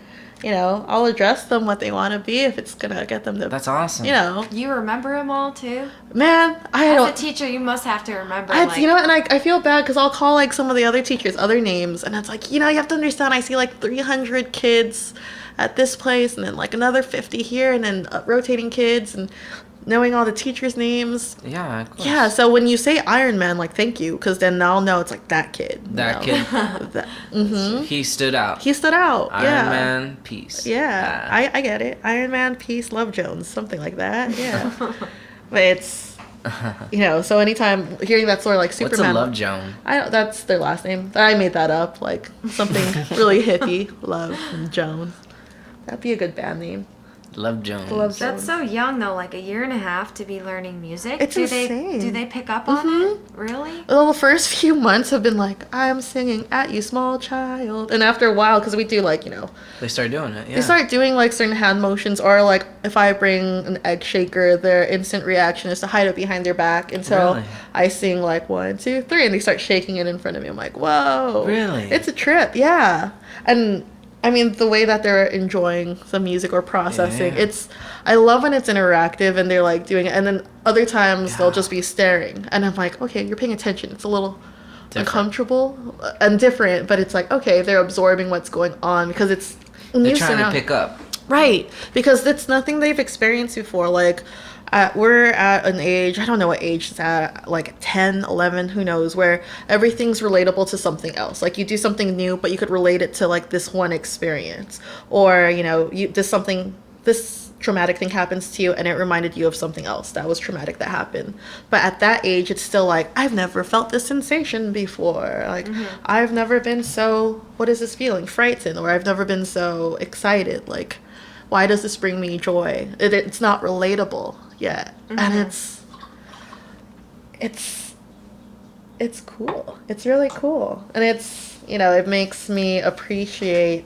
I'll address them what they want to be if it's going to get them to... That's awesome. You remember them all, too? Man, As a teacher, you must have to remember, and I feel bad because I'll call, like, some of the other teachers other names, and it's like, you have to understand, I see, like, 300 kids at this place, and then, like, another 50 here, and then rotating kids, and... knowing all the teachers' names. Yeah, of course. Yeah, so when you say Iron Man, like, thank you, because then I'll know it's like that kid. That kid. He stood out. Iron Man, peace. Yeah, I get it. Iron Man, peace, Love Jones, something like that. Yeah. But it's, so anytime hearing that story, like Superman. What's a Love Jones? That's their last name. I made that up, like something really hippie. Love Jones. That'd be a good band name. Love Jones. That's so young though, like 1.5 years to be learning music. It's insane. Do they pick up on it? Really? Well, the first few months have been like, I'm singing at you, small child. And after a while, because we do like, they start doing it, yeah. They start doing like certain hand motions, or like if I bring an egg shaker, their instant reaction is to hide it behind their back until I sing like 1, 2, 3, and they start shaking it in front of me. I'm like, whoa. Really? It's a trip, yeah. And I mean, the way that they're enjoying the music or processing, I love when it's interactive and they're like doing it, and then other times they'll just be staring, and I'm like, okay, you're paying attention. It's a little uncomfortable and different, but it's like, okay, they're absorbing what's going on because it's they're trying to pick up. Right, because it's nothing they've experienced before. Like, we're at an age, I don't know what age it's at, like 10, 11, who knows, where everything's relatable to something else. Like, you do something new, but you could relate it to, like, this one experience. Or, this traumatic thing happens to you, and it reminded you of something else that was traumatic that happened. But at that age, it's still like, I've never felt this sensation before. Like, I've never been so, what is this feeling? Frightened. Or I've never been so excited. Like, why does this bring me joy? It's not relatable yet. And it's cool. It's really cool. And it's, it makes me appreciate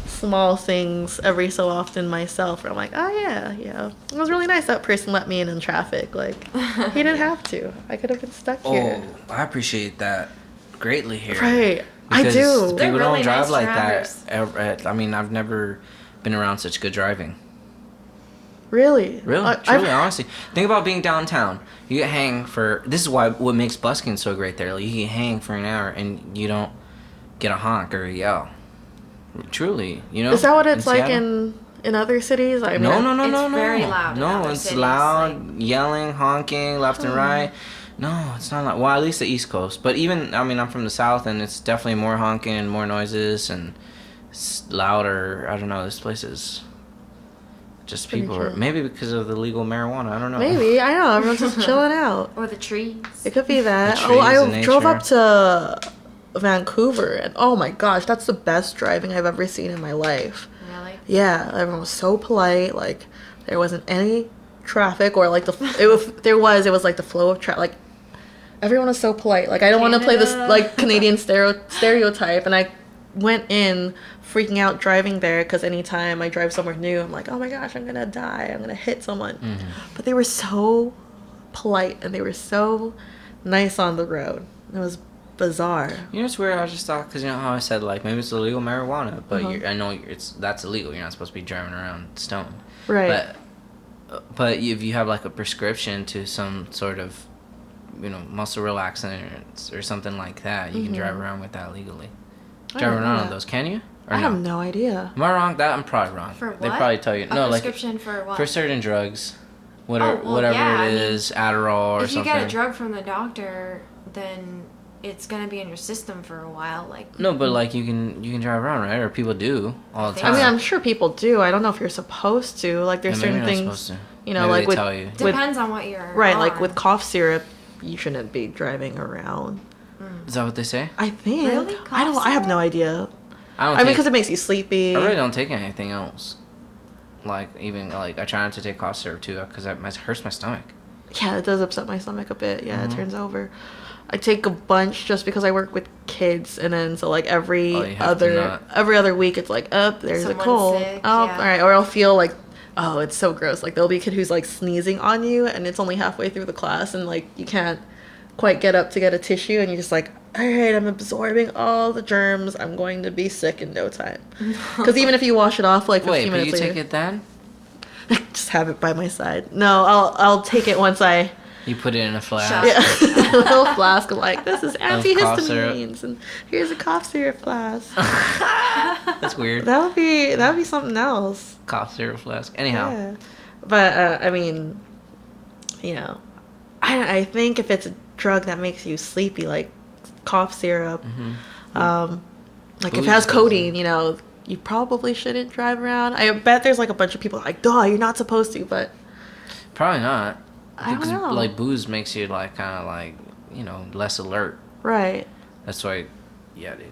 small things every so often myself, where I'm like, oh yeah, it was really nice that person let me in traffic. Like, he didn't have to. I could have been stuck here. Oh, I appreciate that greatly here. Right. I do. People don't drive like that. I mean, I've never been around such good driving. Really? Truly, honestly. Think about being downtown. You get hang for... This is what makes busking so great there. Like, you get hang for an hour and you don't get a honk or a yell. Truly, Is that what it's like in other cities? No. It's very loud. No, it's loud, yelling, honking, left and right. No, it's not like, well, at least the East Coast. But even, I mean, I'm from the South, and it's definitely more honking and more noises and it's louder. I don't know. This place is just Pretty people are, chill. maybe because of the legal marijuana. I don't know. Maybe, I know, everyone's just chilling out. Or the trees. It could be that. The Oh, trees, I the drove nature. up to Vancouver, and oh my gosh, that's the best driving I've ever seen in my life. Really? Yeah, everyone was so polite. Like, there wasn't any traffic, or like it was like the flow of traffic. Like, everyone was so polite. Like, I don't want to play this Canada. like Canadian stereotype, and I went in freaking out driving there because anytime I drive somewhere new, I'm like, oh my gosh, I'm gonna die. I'm gonna hit someone. Mm-hmm. But they were so polite and they were so nice on the road. It was bizarre. You know, it's weird. I just thought, because you know how I said, like, maybe it's illegal marijuana, but Uh-huh. I know that's illegal. You're not supposed to be driving around stoned. Right. But if you have, like, a prescription to some sort of, you know, muscle relaxant or something like that, you can drive around with that legally. I Drive didn't know around on that. those, can you? Or I have no idea. Am I wrong? I'm probably wrong. For what? They probably tell you. A No, like, prescription for what? for certain drugs. Whatever, Oh, well, whatever yeah, it I mean, is, Adderall or if you something. get a drug from the doctor, then it's gonna be in your system for a while. Like, No, but like you can drive around, right? Or people do all the I time. I mean, I'm sure people do. I don't know if you're supposed to. Like, there's Yeah, maybe certain you're not things, supposed to. you know, Maybe like they with tell you. depends on what you're right, on. like with cough syrup, you shouldn't be driving around. Is that what they say? I think. Really? I don't. Cough I have no syrup? idea. I don't. I mean, take- because it makes you sleepy. I really don't take anything else. Like even like I try not to take cough syrup too, because it hurts my stomach. Yeah, it does upset my stomach a bit. Yeah, Mm-hmm. it turns over. I take a bunch just because I work with kids, and then so like every Oh, you have to not. other week it's like, oh, there's Someone's a cold. sick, Oh, yeah. all right. Or I'll feel like, oh, it's so gross. Like there'll be a kid who's like sneezing on you, and it's only halfway through the class, and like you can't quite get up to get a tissue, and you're just like, all right, I'm absorbing all the germs. I'm going to be sick in no time. Because even if you wash it off like 15 Wait, but minutes you later, take it then? just have it by my side. No, I'll take it once I. You put it in a flask. Shot. Yeah, a little flask of like, this is cough syrup. antihistamines, and here's a cough syrup flask. That's weird. That would be something else. Cough syrup flask. Anyhow, Yeah, but I mean, you know, I think if it's a drug that makes you sleepy, like cough syrup, like if it Booze has doesn't. codeine, you know, you probably shouldn't drive around. I bet there's like a bunch of people like, duh, you're not supposed to, but probably not. I don't Because know. like booze makes you like kind of like, you know, less alert. right, That's why, yeah, dude.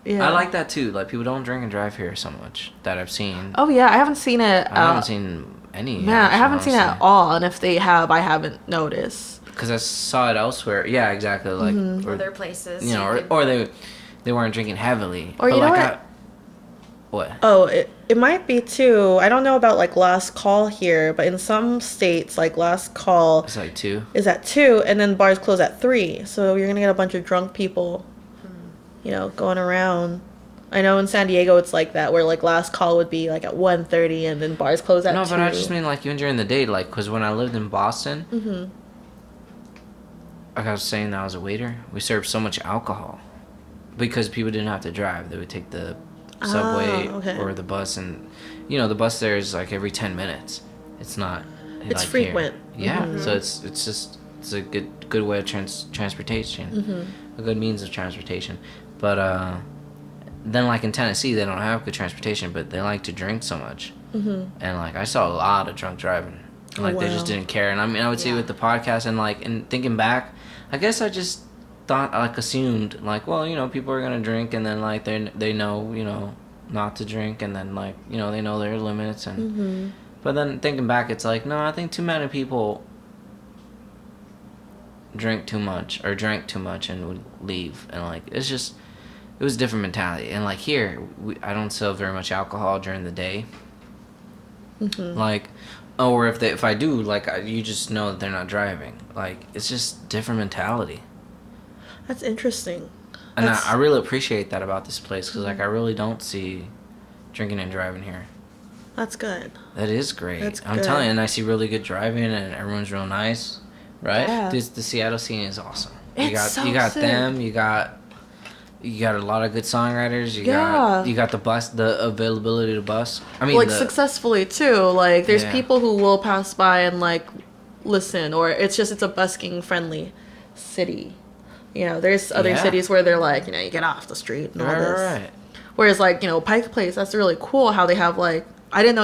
yeah. I like that too. Like people don't drink and drive here so much that I've seen. Oh yeah, I haven't seen it. I haven't seen any. Man, I haven't seen it at all, and if they have, I haven't noticed. Because I saw it elsewhere. Yeah, exactly. Like, Mm-hmm. other places. you know, could- or they weren't drinking heavily. Or But, you know like, what? What? Oh, it might be too. I don't know about like last call here, but in some states, like last call It's like 2. is at 2, and then bars close at 3. So you're gonna get a bunch of drunk people, you know, going around. I know in San Diego it's like that, where like last call would be like at 1:30, and then bars close at 2. No, but I just mean like even during the day, like, because when I lived in Boston, like I was saying that I was a waiter, we served so much alcohol because people didn't have to drive. They would take the subway okay. or the bus, and you know the bus there is like every 10 minutes. It's not. It's like frequent. Here. Yeah, so it's just it's a good way of transportation, a good means of transportation. But then like in Tennessee, they don't have good transportation, but they like to drink so much, and like I saw a lot of drunk driving. Like they just wow. didn't care, and I mean I would see Yeah. with the podcast and like and thinking back, I guess I just thought like assumed like, well, you know, people are gonna drink, and then like they know, you know, not to drink, and then like, you know, they know their limits, and but then thinking back, it's like, no, I think too many people drank too much and would leave, and like it was a different mentality. And like here, I don't sell very much alcohol during the day. Like, or if I do, like you just know that they're not driving. Like it's just different mentality. That's interesting. And That's- I really appreciate that about this place, because like I really don't see drinking and driving here. That's good. That is great. That's I'm good. telling you, and I see really good driving, and everyone's real nice, right? Yeah. The Seattle scene is awesome. It's so you got sick. them. You got a lot of good songwriters. Yeah. You got the availability to bus. I mean, Like successfully too. Like there's Yeah. people who will pass by and like listen, or it's a busking friendly city. You know, there's other Yeah. cities where they're like, you know, you get off the street and all this. Right. Whereas, like, you know, Pike Place, that's really cool how they have, like, I didn't know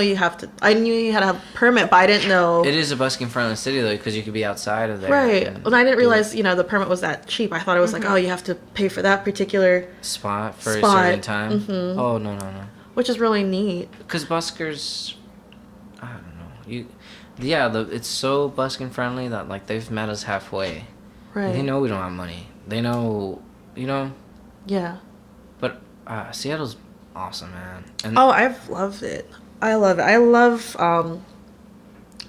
I knew you had to have a permit, but I didn't know. It is a busking friendly city though, because you could be outside of there. Right. And I didn't do realize, you know, the permit was that cheap. I thought it was like, oh, you have to pay for that particular spot for a spot. certain time. Mhm. Oh no. Which is really neat. Because buskers, I don't know. It's so busking friendly that like they've met us halfway. Right. They know we don't have money. They know, you know. Yeah. But Seattle's awesome, man. And Oh, I've loved it. I love it. I love,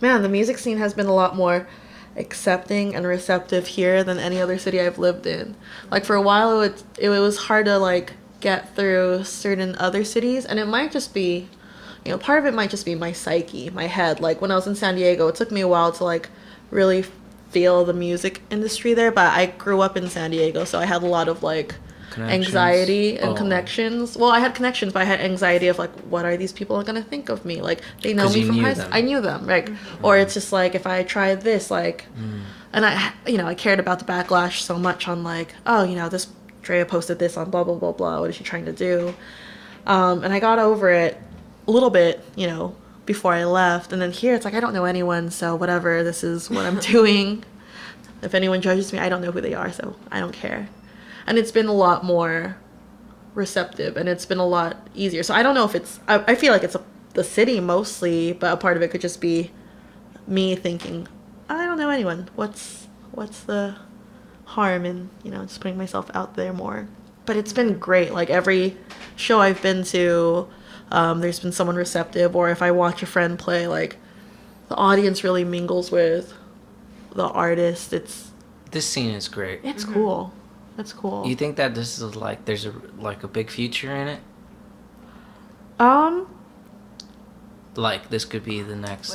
man, the music scene has been a lot more accepting and receptive here than any other city I've lived in. Like, for a while, it was hard to, like, get through certain other cities, and it might just be, you know, part of it might just be my psyche, my head. Like, when I was in San Diego, it took me a while to, like, really feel the music industry there, but I grew up in San Diego, so I had a lot of, like, anxiety and connections. Well, I had connections, but I had anxiety of like, what are these people going to think of me? Like, they know me from high school. I knew them, right? Or it's just like, if I tried this, like, and I cared about the backlash so much on like, oh, you know, this Drea posted this on blah blah blah blah. What is she trying to do? And I got over it a little bit, you know, before I left. And then here, it's like I don't know anyone, so whatever. This is what I'm doing. If anyone judges me, I don't know who they are, so I don't care. And it's been a lot more receptive, and it's been a lot easier. So I don't know if it's... I feel like it's the city mostly, but a part of it could just be me thinking, I don't know anyone. What's the harm in, you know, just putting myself out there more? But it's been great. Like, every show I've been to, there's been someone receptive. Or if I watch a friend play, like, the audience really mingles with the artist. This scene is great. It's cool. That's cool. You think that this is like there's a big future in it? Like this could be the next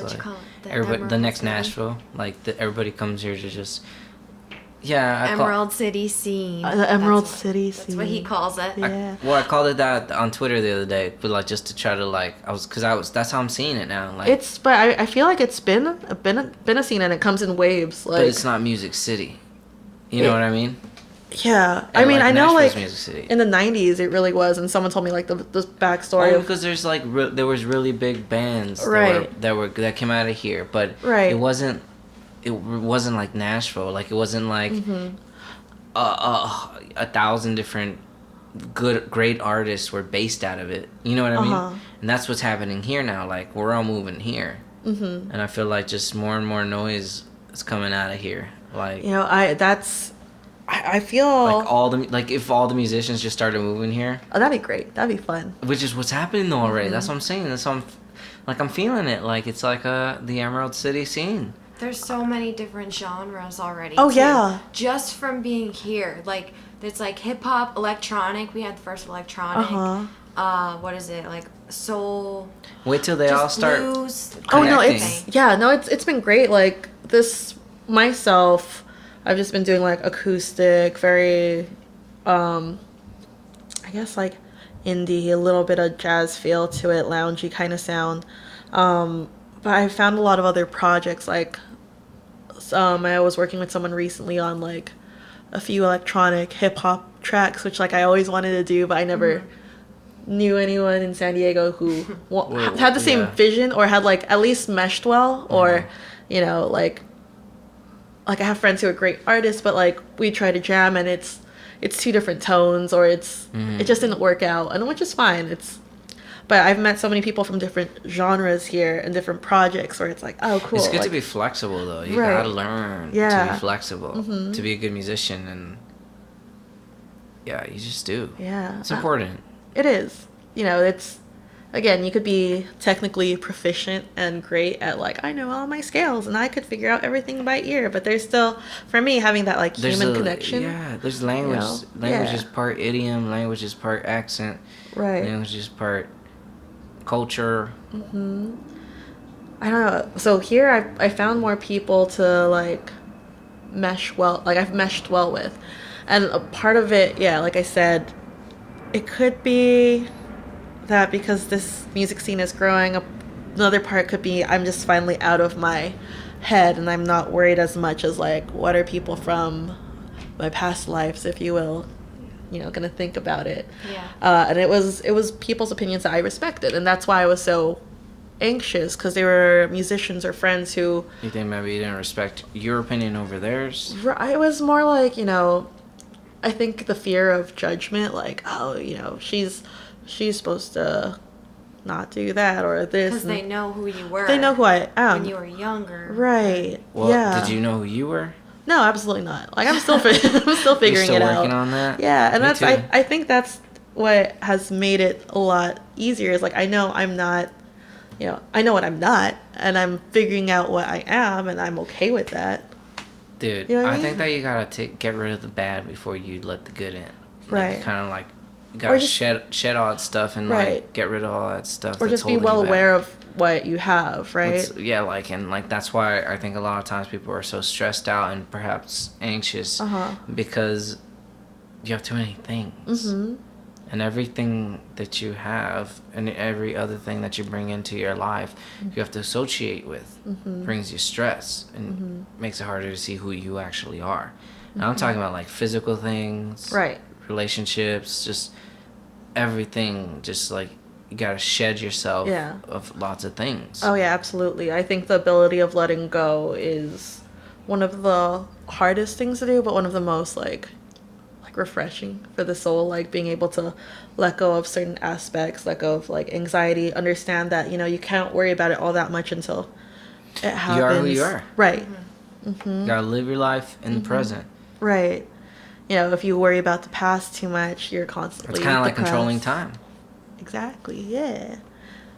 the next Nashville. Like everybody comes here to just Emerald City scene. The Emerald City scene. That's what he calls it. Yeah. I called it that on Twitter the other day, but like just to try to like that's how I'm seeing it now. Like but I feel like it's been a scene, and it comes in waves. Like, but it's not Music City. You know what I mean? Yeah, And I mean, I know, Nashville's like, Music City. in the 90s it really was, and someone told me, like, the backstory of... because there's, like, there was really big bands that came out of here, but it wasn't like Nashville. Like, it wasn't, like, 1,000 different great artists were based out of it. You know what I mean? And that's what's happening here now. Like, we're all moving here. And I feel like just more and more noise is coming out of here. Like, you know, I feel like if all the musicians just started moving here. Oh, that'd be great. That'd be fun. Which is what's happening though already. That's what I'm saying. That's what I'm feeling it. Like it's like the Emerald City scene. There's so many different genres already. Oh, too. yeah. Just from being here, like it's like hip hop, electronic. We had the first electronic. What is it, like soul? Wait till they all start. Blues, oh no, it's been great. Like this myself. I've just been doing like acoustic, very, I guess like indie, a little bit of jazz feel to it, loungy kind of sound. But I found a lot of other projects. Like, I was working with someone recently on like a few electronic hip hop tracks, which like I always wanted to do, but I never knew anyone in San Diego who had the same vision or had like at least meshed well, or you know, like I have friends who are great artists, but like we try to jam and it's two different tones, or it just didn't work out, and which is fine. But I've met so many people from different genres here and different projects where it's like, oh, cool. It's good like, to be flexible though. You gotta learn to be flexible to be a good musician, and you just do. Yeah, it's important. It is. You know, it's. Again, you could be technically proficient and great at, like, I know all my scales and I could figure out everything by ear, but there's still, for me, having that, like, human connection. Yeah, there's language. You know? Language is part idiom, language is part accent. Right. Language is part culture. I don't know. So here I found more people to, like, mesh well, like, I've meshed well with. And a part of it, like I said, it could be that because this music scene is growing, another part could be I'm just finally out of my head, and I'm not worried as much as like what are people from my past lives, if you will, gonna think about it. Yeah. And it was people's opinions that I respected, and that's why I was so anxious, because they were musicians or friends who. You think maybe you didn't respect your opinion over theirs? It was more like, I think the fear of judgment, like, oh, she's supposed to not do that or this. Because they know who you were. They know who I am. When you were younger. Right. Well, yeah. Did you know who you were? No, absolutely not. Like, I'm still I'm still figuring You're still it out. working on that? Yeah, and Me that's too. I think that's what has made it a lot easier, is like I know I'm not, I know what I'm not, and I'm figuring out what I am, and I'm okay with that. Dude, You know what I I mean? think that you gotta get rid of the bad before you let the good in. Right. Kind of like, you Or gotta just- shed all that stuff and Right. like get rid of all that stuff. Or that's just be holding well you back. aware of what you have, right? Yeah, like that's why I think a lot of times people are so stressed out and perhaps anxious because you have too many things. Mm-hmm. And everything that you have and every other thing that you bring into your life, you have to associate with, brings you stress and makes it harder to see who you actually are. And I'm talking about like physical things, Right. relationships, just everything, just like you gotta shed yourself Yeah. of lots of things. Oh yeah, absolutely. I think the ability of letting go is one of the hardest things to do, but one of the most like refreshing for the soul, like being able to let go of certain aspects, let go of like anxiety, understand that, you can't worry about it all that much until it happens. You are who you are. Right. You gotta live your life in the present. Right. If you worry about the past too much, you're constantly It's kind of like depressed. controlling time. Exactly, yeah.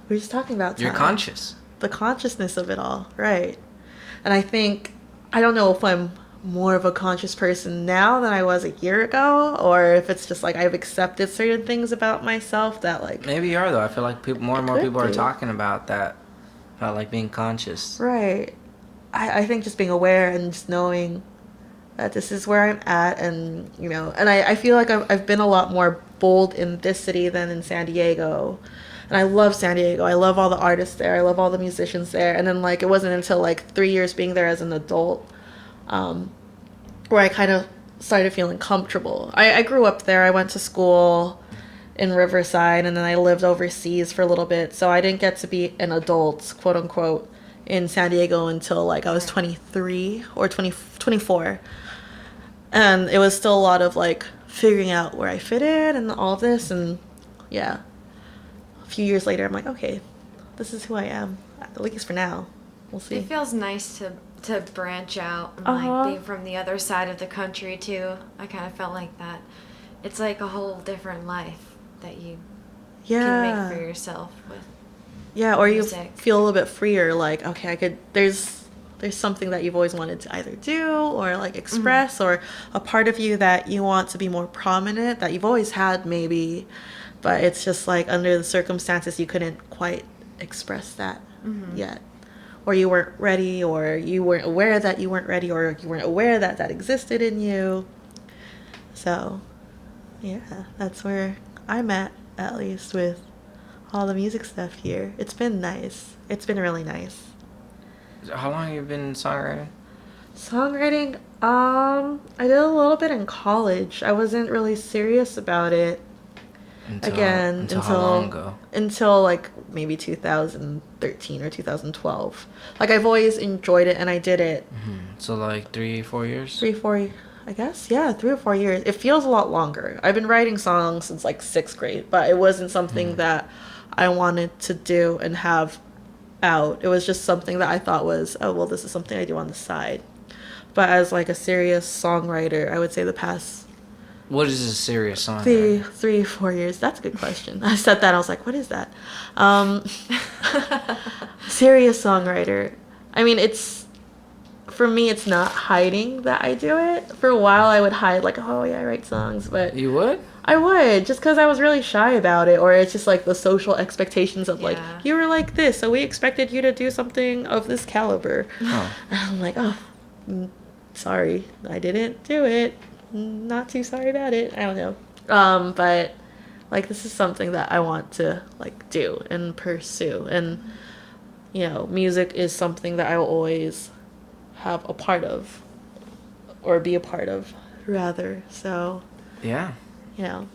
We were just talking about time. You're conscious. The consciousness of it all, right. And I think, I don't know if I'm more of a conscious person now than I was a year ago, or if it's just like I've accepted certain things about myself that like. Maybe you are though. I feel like more and more could people are be. talking about that, about like being conscious. Right. I think just being aware and just knowing that this is where I'm at, and and I feel like I've been a lot more bold in this city than in San Diego. And I love San Diego. I love all the artists there. I love all the musicians there. And then like it wasn't until like 3 years being there as an adult where I kind of started feeling comfortable. I grew up there. I went to school in Riverside, and then I lived overseas for a little bit. So I didn't get to be an adult, quote unquote, in San Diego until like I was 23 or 24. And it was still a lot of like figuring out where I fit in and all this. And yeah, a few years later, I'm like, okay, this is who I am, at least for now. We'll see. It feels nice to branch out and Uh-huh. like be from the other side of the country too. I kind of felt like that. It's like a whole different life that you can make for yourself with. Yeah, or you music. feel a little bit freer, like, okay, there's something that you've always wanted to either do or like express, or a part of you that you want to be more prominent that you've always had maybe, but it's just like under the circumstances you couldn't quite express that yet. Or you weren't ready, or you weren't aware that you weren't ready, or you weren't aware that that existed in you. So, yeah, that's where I'm at least with all the music stuff here. It's been nice. It's been really nice. How long have you been songwriting? Songwriting, I did a little bit in college. I wasn't really serious about it. Until how long ago? Until like maybe 2013 or 2012. Like I've always enjoyed it, and I did it So like 3-4 years? 3-4, I guess. Yeah, 3 or 4 years. It feels a lot longer. I've been writing songs since like 6th grade, but it wasn't something that I wanted to do and have out. It was just something that I thought was, oh, well, this is something I do on the side. But as like a serious songwriter, I would say the past What is a serious song? 3-4 years. That's a good question. I said that, I was like, what is that? Serious songwriter. I mean, for me, it's not hiding that I do it. For a while, I would hide, like, oh, yeah, I write songs, but You would? I would, just because I was really shy about it, or it's just like the social expectations of like, Yeah. you were like this, so we expected you to do something of this caliber. Oh. And I'm like, oh, sorry, I didn't do it. Not too sorry about it. I don't know. But like, this is something that I want to like do and pursue, and music is something that I will always have a part of, or be a part of, rather. So, yeah, you know,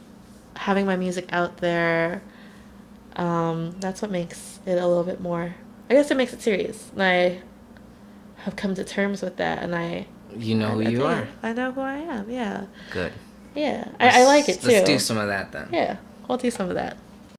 having my music out there, that's what makes it a little bit more, I guess it makes it serious. And I have come to terms with that, and you know who you are. I know who I am, yeah. Good. Yeah, I like it too. Let's do some of that then. Yeah, we'll do some of that.